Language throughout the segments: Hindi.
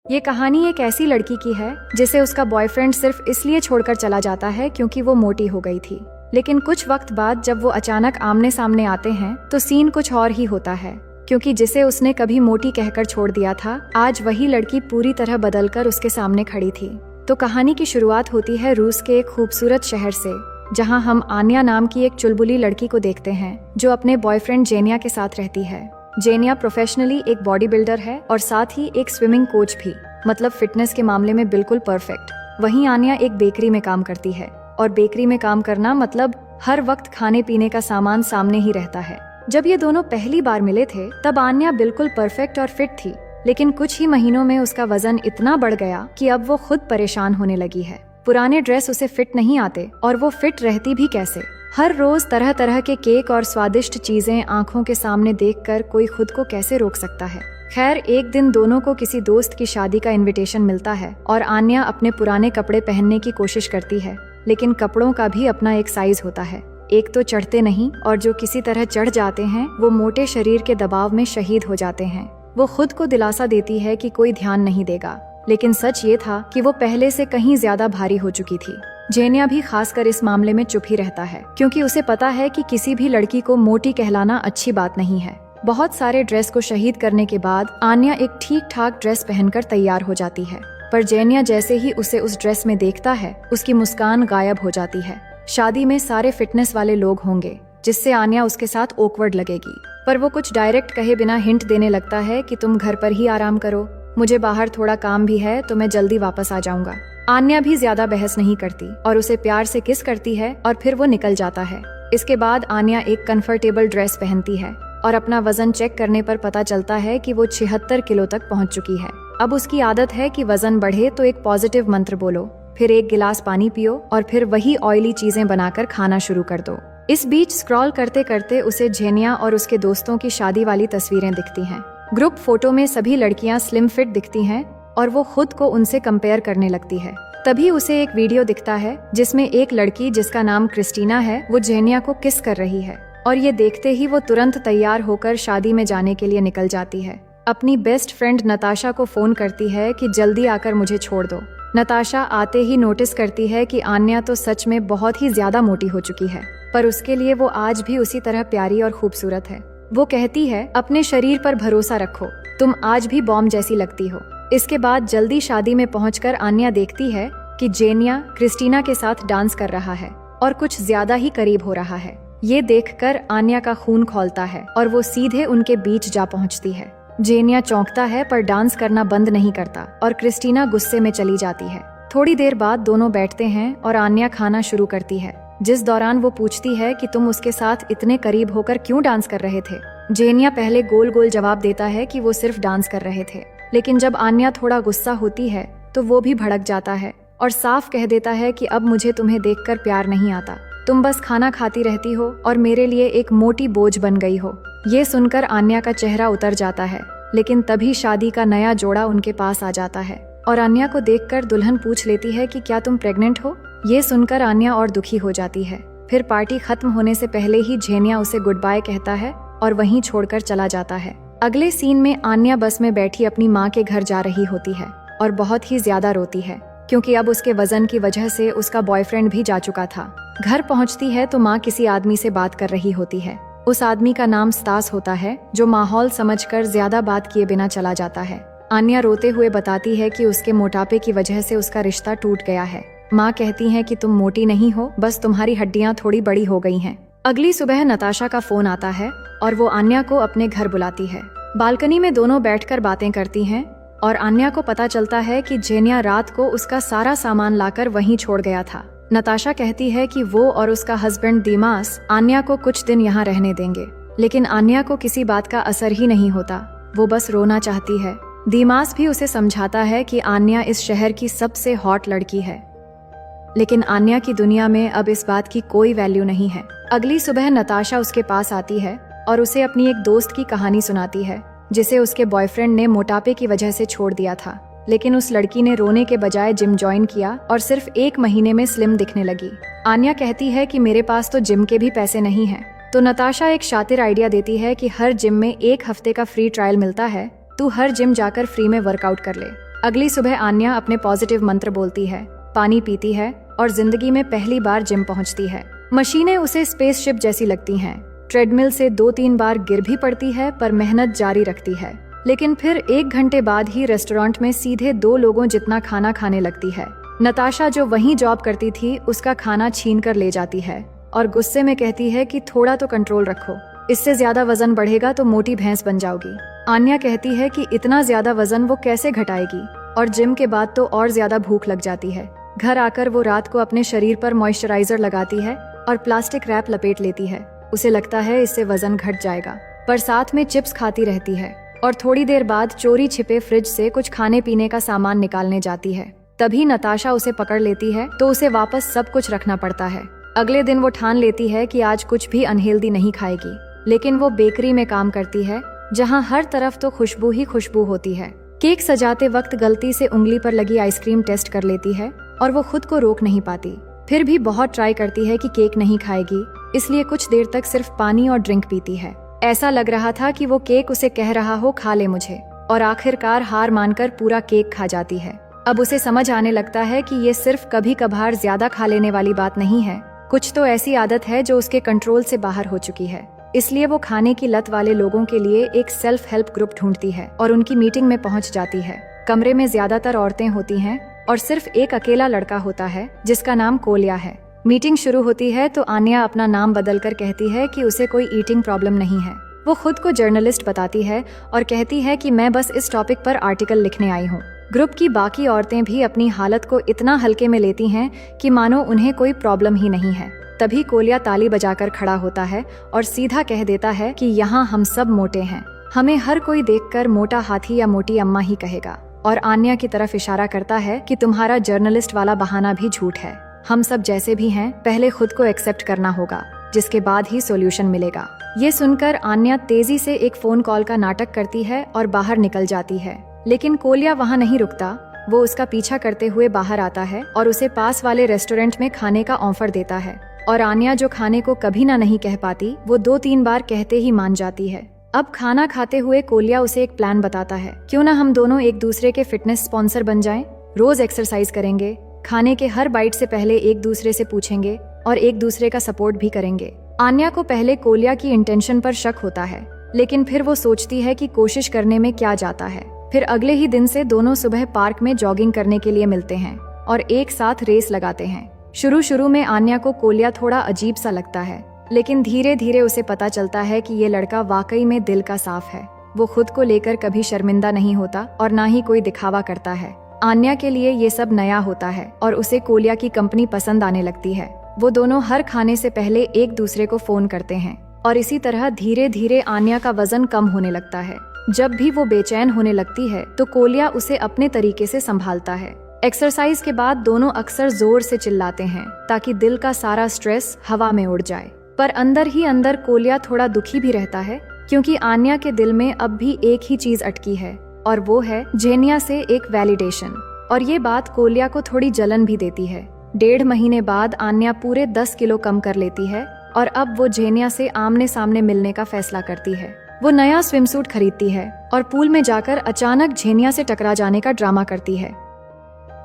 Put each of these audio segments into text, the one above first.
ये कहानी एक ऐसी लड़की की है जिसे उसका बॉयफ्रेंड सिर्फ इसलिए छोड़कर चला जाता है क्योंकि वो मोटी हो गई थी। लेकिन कुछ वक्त बाद जब वो अचानक आमने सामने आते हैं तो सीन कुछ और ही होता है, क्योंकि जिसे उसने कभी मोटी कहकर छोड़ दिया था, आज वही लड़की पूरी तरह बदलकर उसके सामने खड़ी थी। तो कहानी की शुरुआत होती है रूस के एक खूबसूरत शहर से, जहां हम आन्या नाम की एक चुलबुली लड़की को देखते हैं जो अपने बॉयफ्रेंड जेनिया के साथ रहती है। जेनिया प्रोफेशनली एक बॉडी बिल्डर है और साथ ही एक स्विमिंग कोच भी, मतलब फिटनेस के मामले में बिल्कुल परफेक्ट। वहीं आन्या एक बेकरी में काम करती है, और बेकरी में काम करना मतलब हर वक्त खाने पीने का सामान सामने ही रहता है। जब ये दोनों पहली बार मिले थे तब आन्या बिल्कुल परफेक्ट और फिट थी, लेकिन कुछ ही महीनों में उसका वजन इतना बढ़ गया कि अब वो खुद परेशान होने लगी है। पुराने ड्रेस उसे फिट नहीं आते और वो फिट रहती भी कैसे। हर रोज तरह तरह के केक और स्वादिष्ट चीजें आंखों के सामने देखकर कोई खुद को कैसे रोक सकता है। खैर, एक दिन दोनों को किसी दोस्त की शादी का इनविटेशन मिलता है और आन्या अपने पुराने कपड़े पहनने की कोशिश करती है, लेकिन कपड़ों का भी अपना एक साइज होता है। एक तो चढ़ते नहीं, और जो किसी तरह चढ़ जाते हैं वो मोटे शरीर के दबाव में शहीद हो जाते हैं। वो खुद को दिलासा देती है कि कोई ध्यान नहीं देगा, लेकिन सच ये था कि वो पहले से कहीं ज्यादा भारी हो चुकी थी। जेनिया भी खासकर इस मामले में चुप ही रहता है, क्योंकि उसे पता है कि किसी भी लड़की को मोटी कहलाना अच्छी बात नहीं है। बहुत सारे ड्रेस को शहीद करने के बाद आन्या एक ठीक ठाक ड्रेस पहनकर तैयार हो जाती है, पर जेनिया जैसे ही उसे उस ड्रेस में देखता है उसकी मुस्कान गायब हो जाती है। शादी में सारे फिटनेस वाले लोग होंगे, जिससे आन्या उसके साथ ऑकवर्ड लगेगी, पर वो कुछ डायरेक्ट कहे बिना हिंट देने लगता है कि तुम घर पर ही आराम करो, मुझे बाहर थोड़ा काम भी है तो मैं जल्दी वापस आ जाऊंगा। आन्या भी ज्यादा बहस नहीं करती और उसे प्यार से किस करती है और फिर वो निकल जाता है। इसके बाद आन्या एक कंफर्टेबल ड्रेस पहनती है और अपना वजन चेक करने पर पता चलता है कि वो 76 किलो तक पहुंच चुकी है। अब उसकी आदत है कि वजन बढ़े तो एक पॉजिटिव मंत्र बोलो, फिर एक गिलास पानी पियो और फिर वही ऑयली चीजें बनाकर खाना शुरू कर दो। इस बीच स्क्रॉल करते करते उसे जेनिया और उसके दोस्तों की शादी वाली तस्वीरें दिखती हैं। ग्रुप फोटो में सभी लड़कियां स्लिम फिट दिखती हैं और वो खुद को उनसे कंपेयर करने लगती है। तभी उसे एक वीडियो दिखता है जिसमें एक लड़की जिसका नाम क्रिस्टीना है वो जेनिया को किस कर रही है, और ये देखते ही वो तुरंत तैयार होकर शादी में जाने के लिए निकल जाती है। अपनी बेस्ट फ्रेंड नताशा को फोन करती है कि जल्दी आकर मुझे छोड़ दो। नताशा आते ही नोटिस करती है कि आन्या तो सच में बहुत ही ज्यादा मोटी हो चुकी है, पर उसके लिए वो आज भी उसी तरह प्यारी और खूबसूरत है। वो कहती है, अपने शरीर पर भरोसा रखो, तुम आज भी बॉम्ब जैसी लगती हो। इसके बाद जल्दी शादी में पहुंचकर आन्या देखती है कि जेनिया क्रिस्टीना के साथ डांस कर रहा है और कुछ ज्यादा ही करीब हो रहा है। ये देखकर आन्या का खून खौलता है और वो सीधे उनके बीच जा पहुंचती है। जेनिया चौंकता है पर डांस करना बंद नहीं करता और क्रिस्टीना गुस्से में चली जाती है। थोड़ी देर बाद दोनों बैठते हैं और आन्या खाना शुरू करती है, जिस दौरान वो पूछती है कि तुम उसके साथ इतने करीब होकर क्यों डांस कर रहे थे। जेनिया पहले गोल गोल जवाब देता है कि वो सिर्फ डांस कर रहे थे, लेकिन जब आन्या थोड़ा गुस्सा होती है तो वो भी भड़क जाता है और साफ कह देता है कि अब मुझे तुम्हें देखकर प्यार नहीं आता, तुम बस खाना खाती रहती हो और मेरे लिए एक मोटी बोझ बन गई हो। ये सुनकर आन्या का चेहरा उतर जाता है, लेकिन तभी शादी का नया जोड़ा उनके पास आ जाता है और आन्या को देखकर दुल्हन पूछ लेती है कि क्या तुम प्रेग्नेंट हो। ये सुनकर आन्या और दुखी हो जाती है। फिर पार्टी खत्म होने से पहले ही जेनिया उसे गुड बाय कहता है और वहीं छोड़कर चला जाता है। अगले सीन में आन्या बस में बैठी अपनी माँ के घर जा रही होती है और बहुत ही ज्यादा रोती है, क्योंकि अब उसके वजन की वजह से उसका बॉयफ्रेंड भी जा चुका था। घर पहुंचती है तो माँ किसी आदमी से बात कर रही होती है। उस आदमी का नाम स्तास होता है, जो माहौल समझकर ज्यादा बात किए बिना चला जाता है। आन्या रोते हुए बताती है कि उसके मोटापे की वजह से उसका रिश्ता टूट गया है। माँ कहती है कि तुम मोटी नहीं हो, बस तुम्हारी हड्डियाँ थोड़ी बड़ी हो गई हैं। अगली सुबह नताशा का फोन आता है और वो आन्या को अपने घर बुलाती है। बालकनी में दोनों बैठकर बातें करती हैं और आन्या को पता चलता है कि जेनिया रात को उसका सारा सामान लाकर वहीं छोड़ गया था। नताशा कहती है कि वो और उसका हस्बैंड दीमास आन्या को कुछ दिन यहाँ रहने देंगे, लेकिन आन्या को किसी बात का असर ही नहीं होता। वो बस रोना चाहती है। दीमास भी उसे समझाता है कि आन्या इस शहर की सबसे हॉट लड़की है, लेकिन आन्या की दुनिया में अब इस बात की कोई वैल्यू नहीं है। अगली सुबह नताशा उसके पास आती है और उसे अपनी एक दोस्त की कहानी सुनाती है, जिसे उसके बॉयफ्रेंड ने मोटापे की वजह से छोड़ दिया था, लेकिन उस लड़की ने रोने के बजाय जिम ज्वाइन किया और सिर्फ 1 महीने में स्लिम दिखने लगी। आन्या कहती है कि मेरे पास तो जिम के भी पैसे नहीं हैं। तो नताशा एक शातिर आइडिया देती है कि हर जिम में 1 हफ्ते का फ्री ट्रायल मिलता है, तू हर जिम जाकर फ्री में वर्कआउट कर ले। अगली सुबह आन्या अपने पॉजिटिव मंत्र बोलती है, पानी पीती है और जिंदगी में पहली बार जिम पहुंचती है। मशीनें उसे स्पेसशिप जैसी लगती हैं। ट्रेडमिल से 2-3 बार गिर भी पड़ती है पर मेहनत जारी रखती है। लेकिन फिर 1 घंटे बाद ही रेस्टोरेंट में सीधे 2 लोगों जितना खाना खाने लगती है। नताशा जो वहीं जॉब करती थी उसका खाना छीन कर ले जाती है और गुस्से में कहती है कि थोड़ा तो कंट्रोल रखो, इससे ज्यादा वजन बढ़ेगा तो मोटी भैंस बन जाओगी। आन्या कहती है कि इतना ज्यादा वजन वो कैसे घटाएगी और जिम के बाद तो और ज्यादा भूख लग जाती है। घर आकर वो रात को अपने शरीर पर मॉइस्चराइजर लगाती है और प्लास्टिक रैप लपेट लेती है। उसे लगता है इससे वजन घट जाएगा, पर साथ में चिप्स खाती रहती है और थोड़ी देर बाद चोरी छिपे फ्रिज से कुछ खाने पीने का सामान निकालने जाती है। तभी नताशा उसे पकड़ लेती है तो उसे वापस सब कुछ रखना पड़ता है। अगले दिन वो ठान लेती है कि आज कुछ भी अनहेल्दी नहीं खाएगी, लेकिन वो बेकरी में काम करती है जहाँ हर तरफ तो खुशबू ही खुशबू होती है। केक सजाते वक्त गलती से उंगली पर लगी आइसक्रीम टेस्ट कर लेती है और वो खुद को रोक नहीं पाती। फिर भी बहुत ट्राई करती है कि केक नहीं खाएगी, इसलिए कुछ देर तक सिर्फ पानी और ड्रिंक पीती है। ऐसा लग रहा था कि वो केक उसे कह रहा हो खा ले मुझे, और आखिरकार हार मानकर पूरा केक खा जाती है। अब उसे समझ आने लगता है कि ये सिर्फ कभी कभार ज्यादा खा लेने वाली बात नहीं है, कुछ तो ऐसी आदत है जो उसके कंट्रोल से बाहर हो चुकी है। इसलिए वो खाने की लत वाले लोगों के लिए एक सेल्फ हेल्प ग्रुप ढूंढती है और उनकी मीटिंग में पहुंच जाती है। कमरे में ज्यादातर औरतें होती हैं और सिर्फ एक अकेला लड़का होता है जिसका नाम कोलिया है। मीटिंग शुरू होती है तो आन्या अपना नाम बदलकर कहती है कि उसे कोई ईटिंग प्रॉब्लम नहीं है। वो खुद को जर्नलिस्ट बताती है और कहती है कि मैं बस इस टॉपिक पर आर्टिकल लिखने आई हूँ। ग्रुप की बाकी औरतें भी अपनी हालत को इतना हल्के में लेती हैं कि मानो उन्हें कोई प्रॉब्लम ही नहीं है। तभी कोलिया ताली बजाकर खड़ा होता है और सीधा कह देता है कि यहाँ हम सब मोटे हैं, हमें हर कोई देखकर मोटा हाथी या मोटी अम्मा ही कहेगा। और आन्या की तरफ इशारा करता है कि तुम्हारा जर्नलिस्ट वाला बहाना भी झूठ है, हम सब जैसे भी हैं, पहले खुद को एक्सेप्ट करना होगा, जिसके बाद ही सॉल्यूशन मिलेगा। ये सुनकर आन्या तेजी से एक फोन कॉल का नाटक करती है और बाहर निकल जाती है, लेकिन कोलिया वहाँ नहीं रुकता। वो उसका पीछा करते हुए बाहर आता है और उसे पास वाले रेस्टोरेंट में खाने का ऑफर देता है। और आन्या जो खाने को कभी ना नहीं कह पाती, वो 2-3 बार कहते ही मान जाती है। अब खाना खाते हुए कोलिया उसे एक प्लान बताता है, क्यों ना हम दोनों एक दूसरे के फिटनेस स्पॉन्सर बन जाएं, रोज एक्सरसाइज करेंगे, खाने के हर बाइट से पहले एक दूसरे से पूछेंगे और एक दूसरे का सपोर्ट भी करेंगे। आन्या को पहले कोलिया की इंटेंशन पर शक होता है, लेकिन फिर वो सोचती है कि कोशिश करने में क्या जाता है। फिर अगले ही दिन से दोनों सुबह पार्क में जॉगिंग करने के लिए मिलते हैं और एक साथ रेस लगाते हैं। शुरू में आन्या को कोलिया थोड़ा अजीब सा लगता है, लेकिन धीरे धीरे उसे पता चलता है कि ये लड़का वाकई में दिल का साफ है। वो खुद को लेकर कभी शर्मिंदा नहीं होता और ना ही कोई दिखावा करता है। आन्या के लिए ये सब नया होता है और उसे कोलिया की कंपनी पसंद आने लगती है। वो दोनों हर खाने से पहले एक दूसरे को फोन करते हैं और इसी तरह धीरे धीरे आन्या का वजन कम होने लगता है। जब भी वो बेचैन होने लगती है तो कोलिया उसे अपने तरीके से संभालता है। एक्सरसाइज के बाद दोनों अक्सर जोर से चिल्लाते हैं ताकि दिल का सारा स्ट्रेस हवा में उड़ जाए, पर अंदर ही अंदर कोलिया थोड़ा दुखी भी रहता है, क्योंकि आन्या के दिल में अब भी एक ही चीज अटकी है और वो है जेनिया से एक वैलिडेशन। और ये बात कोलिया को थोड़ी जलन भी देती है। 1.5 महीने बाद आन्या पूरे 10 किलो कम कर लेती है और अब वो जेनिया से आमने सामने मिलने का फैसला करती है। वो नया स्विमसूट खरीदती है और पूल में जाकर अचानक जेनिया से टकरा जाने का ड्रामा करती है।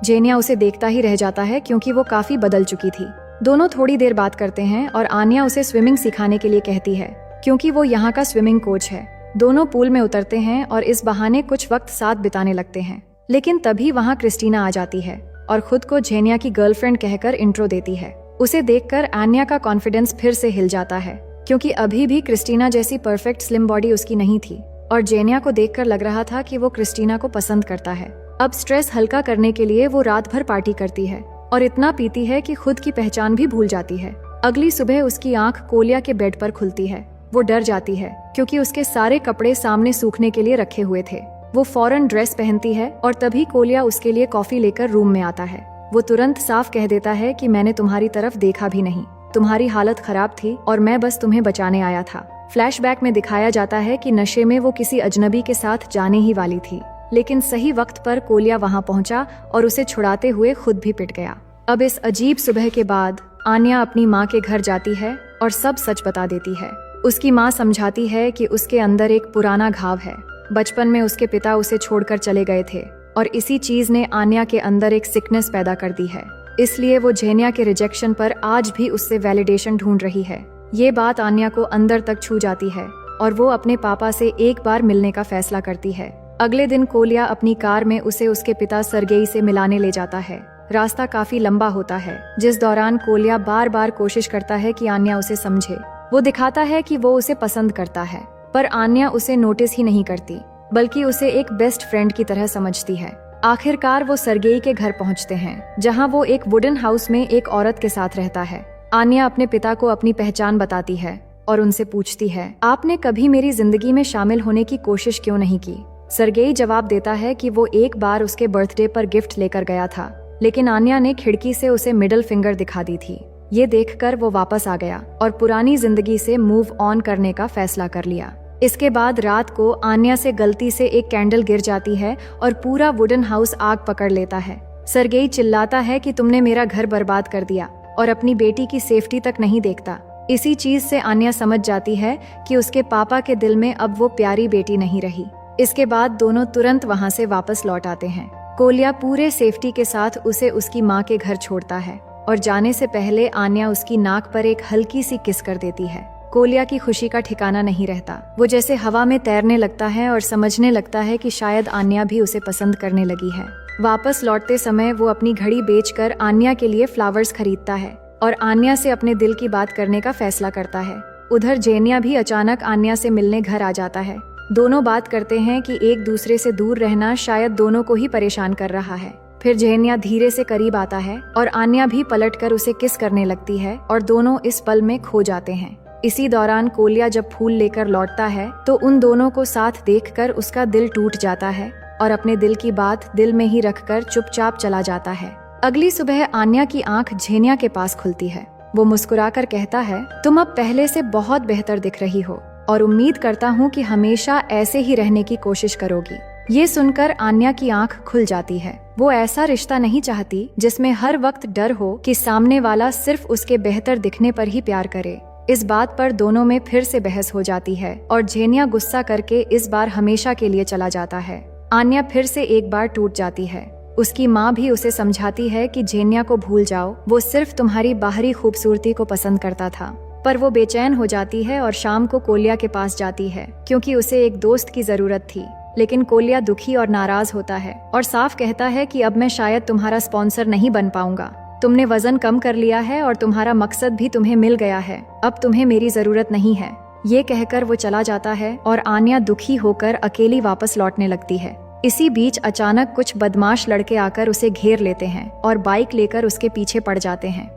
जेनिया उसे देखता ही रह जाता है क्योंकि वो काफी बदल चुकी थी। दोनों थोड़ी देर बात करते हैं और आन्या उसे स्विमिंग सिखाने के लिए कहती है, क्योंकि वो यहाँ का स्विमिंग कोच है। दोनों पूल में उतरते हैं और इस बहाने कुछ वक्त साथ बिताने लगते हैं। लेकिन तभी वहाँ क्रिस्टीना आ जाती है और खुद को जेनिया की गर्लफ्रेंड कहकर इंट्रो देती है। उसे देखकर आन्या का कॉन्फिडेंस फिर से हिल जाता है, क्योंकि अभी भी क्रिस्टीना जैसी परफेक्ट स्लिम बॉडी उसकी नहीं थी और जेनिया को देखकर लग रहा था कि वो क्रिस्टीना को पसंद करता है। अब स्ट्रेस हल्का करने के लिए वो रात भर पार्टी करती है और इतना पीती है कि खुद की पहचान भी भूल जाती है। अगली सुबह उसकी आंख कोलिया के बेड पर खुलती है। वो डर जाती है क्योंकि उसके सारे कपड़े सामने सूखने के लिए रखे हुए थे। वो फौरन ड्रेस पहनती है और तभी कोलिया उसके लिए कॉफी लेकर रूम में आता है। वो तुरंत साफ कह देता है कि मैंने तुम्हारी तरफ देखा भी नहीं, तुम्हारी हालत खराब थी और मैं बस तुम्हें बचाने आया था। फ्लैशबैक में दिखाया जाता है कि नशे में वो किसी अजनबी के साथ जाने ही वाली थी, लेकिन सही वक्त पर कोलिया वहाँ पहुँचा और उसे छुड़ाते हुए खुद भी पिट गया। अब इस अजीब सुबह के बाद आन्या अपनी माँ के घर जाती है और सब सच बता देती है। उसकी माँ समझाती है कि उसके अंदर एक पुराना घाव है। बचपन में उसके पिता उसे छोड़कर चले गए थे और इसी चीज ने आन्या के अंदर एक सिकनेस पैदा कर दी है। इसलिए वो जेनिया के रिजेक्शन पर आज भी उससे वैलिडेशन ढूंढ रही है। ये बात आन्या को अंदर तक छू जाती है और वो अपने पापा से एक बार मिलने का फैसला करती है। अगले दिन कोलिया अपनी कार में उसे उसके पिता सरगेई से मिलाने ले जाता है। रास्ता काफी लंबा होता है, जिस दौरान कोलिया बार बार कोशिश करता है कि आन्या उसे समझे। वो दिखाता है कि वो उसे पसंद करता है, पर आन्या उसे नोटिस ही नहीं करती, बल्कि उसे एक बेस्ट फ्रेंड की तरह समझती है। आखिरकार वो सरगेई के घर पहुंचते हैं, जहां वो एक वुडन हाउस में एक औरत के साथ रहता है। आन्या अपने पिता को अपनी पहचान बताती है और उनसे पूछती है, आपने कभी मेरी जिंदगी में शामिल होने की कोशिश क्यों नहीं की? सरगेई जवाब देता है कि वो एक बार उसके बर्थडे पर गिफ्ट लेकर गया था, लेकिन आन्या ने खिड़की से उसे मिडिल फिंगर दिखा दी थी। ये देखकर वो वापस आ गया और पुरानी जिंदगी से मूव ऑन करने का फैसला कर लिया। इसके बाद रात को आन्या से गलती से एक कैंडल गिर जाती है और पूरा वुडन हाउस आग पकड़ लेता है। सरगेई चिल्लाता है कि तुमने मेरा घर बर्बाद कर दिया और अपनी बेटी की सेफ्टी तक नहीं देखता। इसी चीज से आन्या समझ जाती है कि उसके पापा के दिल में अब वो प्यारी बेटी नहीं रही। इसके बाद दोनों तुरंत वहाँ से वापस लौट आते हैं। कोलिया पूरे सेफ्टी के साथ उसे उसकी माँ के घर छोड़ता है और जाने से पहले आन्या उसकी नाक पर एक हल्की सी किस कर देती है। कोलिया की खुशी का ठिकाना नहीं रहता। वो जैसे हवा में तैरने लगता है और समझने लगता है कि शायद आन्या भी उसे पसंद करने लगी है। वापस लौटते समय वो अपनी घड़ी बेचकर आन्या के लिए फ्लावर्स खरीदता है और आन्या से अपने दिल की बात करने का फैसला करता है। उधर जेनिया भी अचानक आन्या से मिलने घर आ जाता है। दोनों बात करते हैं कि एक दूसरे से दूर रहना शायद दोनों को ही परेशान कर रहा है। फिर जेनिया धीरे से करीब आता है और आन्या भी पलटकर उसे किस करने लगती है और दोनों इस पल में खो जाते हैं। इसी दौरान कोलिया जब फूल लेकर लौटता है तो उन दोनों को साथ देखकर उसका दिल टूट जाता है और अपने दिल की बात दिल में ही रखकर चुपचाप चला जाता है। अगली सुबह आन्या की आंख जेनिया के पास खुलती है। वो मुस्कुराकर कहता है, तुम अब पहले से बहुत बेहतर दिख रही हो और उम्मीद करता हूँ कि हमेशा ऐसे ही रहने की कोशिश करोगी। ये सुनकर आन्या की आंख खुल जाती है। वो ऐसा रिश्ता नहीं चाहती जिसमें हर वक्त डर हो कि सामने वाला सिर्फ उसके बेहतर दिखने पर ही प्यार करे। इस बात पर दोनों में फिर से बहस हो जाती है और जेनिया गुस्सा करके इस बार हमेशा के लिए चला जाता है। आन्या फिर से एक बार टूट जाती है। उसकी माँ भी उसे समझाती है कि जेनिया को भूल जाओ, वो सिर्फ तुम्हारी बाहरी खूबसूरती को पसंद करता था। पर वो बेचैन हो जाती है और शाम को कोलिया के पास जाती है क्योंकि उसे एक दोस्त की जरूरत थी। लेकिन कोलिया दुखी और नाराज होता है और साफ कहता है कि अब मैं शायद तुम्हारा स्पॉन्सर नहीं बन पाऊंगा। तुमने वजन कम कर लिया है और तुम्हारा मकसद भी तुम्हें मिल गया है। अब तुम्हें मेरी जरूरत नहीं है। ये कहकर वो चला जाता है और आन्या दुखी होकर अकेली वापस लौटने लगती है। इसी बीच अचानक कुछ बदमाश लड़के आकर उसे घेर लेते हैं और बाइक लेकर उसके पीछे पड़ जाते हैं।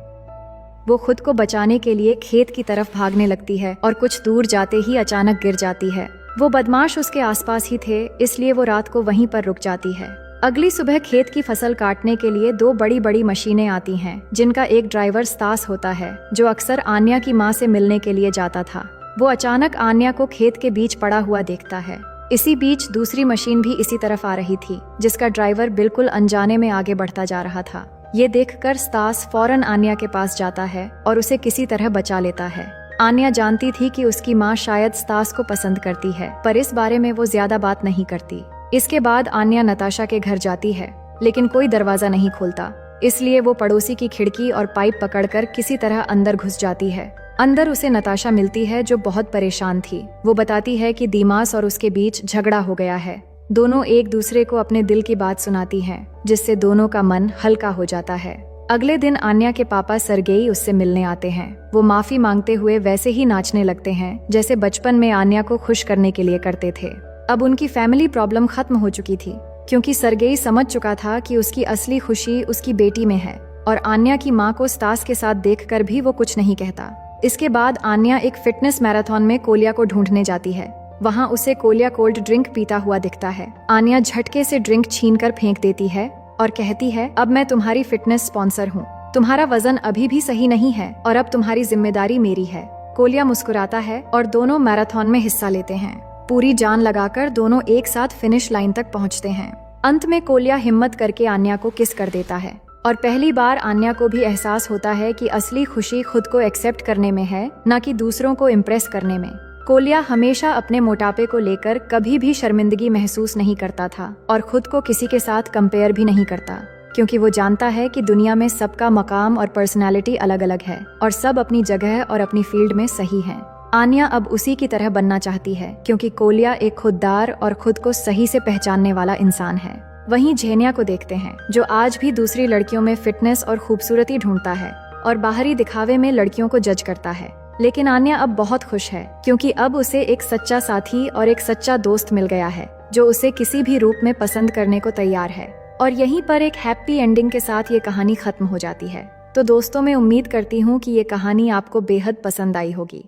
वो खुद को बचाने के लिए खेत की तरफ भागने लगती है और कुछ दूर जाते ही अचानक गिर जाती है। वो बदमाश उसके आसपास ही थे, इसलिए वो रात को वहीं पर रुक जाती है। अगली सुबह खेत की फसल काटने के लिए दो बड़ी बड़ी मशीनें आती हैं, जिनका एक ड्राइवर स्तास होता है, जो अक्सर आन्या की माँ से मिलने के लिए जाता था। वो अचानक आन्या को खेत के बीच पड़ा हुआ देखता है। इसी बीच दूसरी मशीन भी इसी तरफ आ रही थी, जिसका ड्राइवर बिल्कुल अनजाने में आगे बढ़ता जा रहा था। ये देखकर स्तास फौरन आन्या के पास जाता है और उसे किसी तरह बचा लेता है। आन्या जानती थी कि उसकी माँ शायद स्तास को पसंद करती है, पर इस बारे में वो ज्यादा बात नहीं करती। इसके बाद आन्या नताशा के घर जाती है, लेकिन कोई दरवाजा नहीं खोलता, इसलिए वो पड़ोसी की खिड़की और पाइप पकड़कर किसी तरह अंदर घुस जाती है। अंदर उसे नताशा मिलती है, जो बहुत परेशान थी। वो बताती है कि दीमास और उसके बीच झगड़ा हो गया है। दोनों एक दूसरे को अपने दिल की बात सुनाती हैं, जिससे दोनों का मन हल्का हो जाता है। अगले दिन आन्या के पापा सरगेई उससे मिलने आते हैं। वो माफी मांगते हुए वैसे ही नाचने लगते हैं जैसे बचपन में आन्या को खुश करने के लिए करते थे। अब उनकी फैमिली प्रॉब्लम खत्म हो चुकी थी, क्योंकि सरगेई समझ चुका था कि उसकी असली खुशी उसकी बेटी में है और आन्या की माँ को स्तास के साथ देखकर भी वो कुछ नहीं कहता। इसके बाद आन्या एक फिटनेस मैराथन में कोलिया को ढूंढने जाती है। वहाँ उसे कोलिया कोल्ड ड्रिंक पीता हुआ दिखता है। आन्या झटके से ड्रिंक छीनकर फेंक देती है और कहती है, अब मैं तुम्हारी फिटनेस स्पॉन्सर हूँ। तुम्हारा वजन अभी भी सही नहीं है और अब तुम्हारी जिम्मेदारी मेरी है। कोलिया मुस्कुराता है और दोनों मैराथन में हिस्सा लेते हैं। पूरी जान लगाकर दोनों एक साथ फिनिश लाइन तक पहुंचते हैं। अंत में कोलिया हिम्मत करके आन्या को किस कर देता है और पहली बार आन्या को भी एहसास होता है कि असली खुशी खुद को एक्सेप्ट करने में है, न कि दूसरों को इम्प्रेस करने में। कोल्या हमेशा अपने मोटापे को लेकर कभी भी शर्मिंदगी महसूस नहीं करता था और खुद को किसी के साथ कंपेयर भी नहीं करता, क्योंकि वो जानता है कि दुनिया में सबका मकाम और पर्सनालिटी अलग अलग है और सब अपनी जगह और अपनी फील्ड में सही हैं। आन्या अब उसी की तरह बनना चाहती है, क्योंकि कोल्या एक खुददार और खुद को सही से पहचानने वाला इंसान है। वहीं झेन्या को देखते हैं, जो आज भी दूसरी लड़कियों में फिटनेस और खूबसूरती ढूंढता है और बाहरी दिखावे में लड़कियों को जज करता है। लेकिन आन्या अब बहुत खुश है, क्योंकि अब उसे एक सच्चा साथी और एक सच्चा दोस्त मिल गया है, जो उसे किसी भी रूप में पसंद करने को तैयार है। और यहीं पर एक हैप्पी एंडिंग के साथ ये कहानी खत्म हो जाती है। तो दोस्तों, मैं उम्मीद करती हूँ कि ये कहानी आपको बेहद पसंद आई होगी।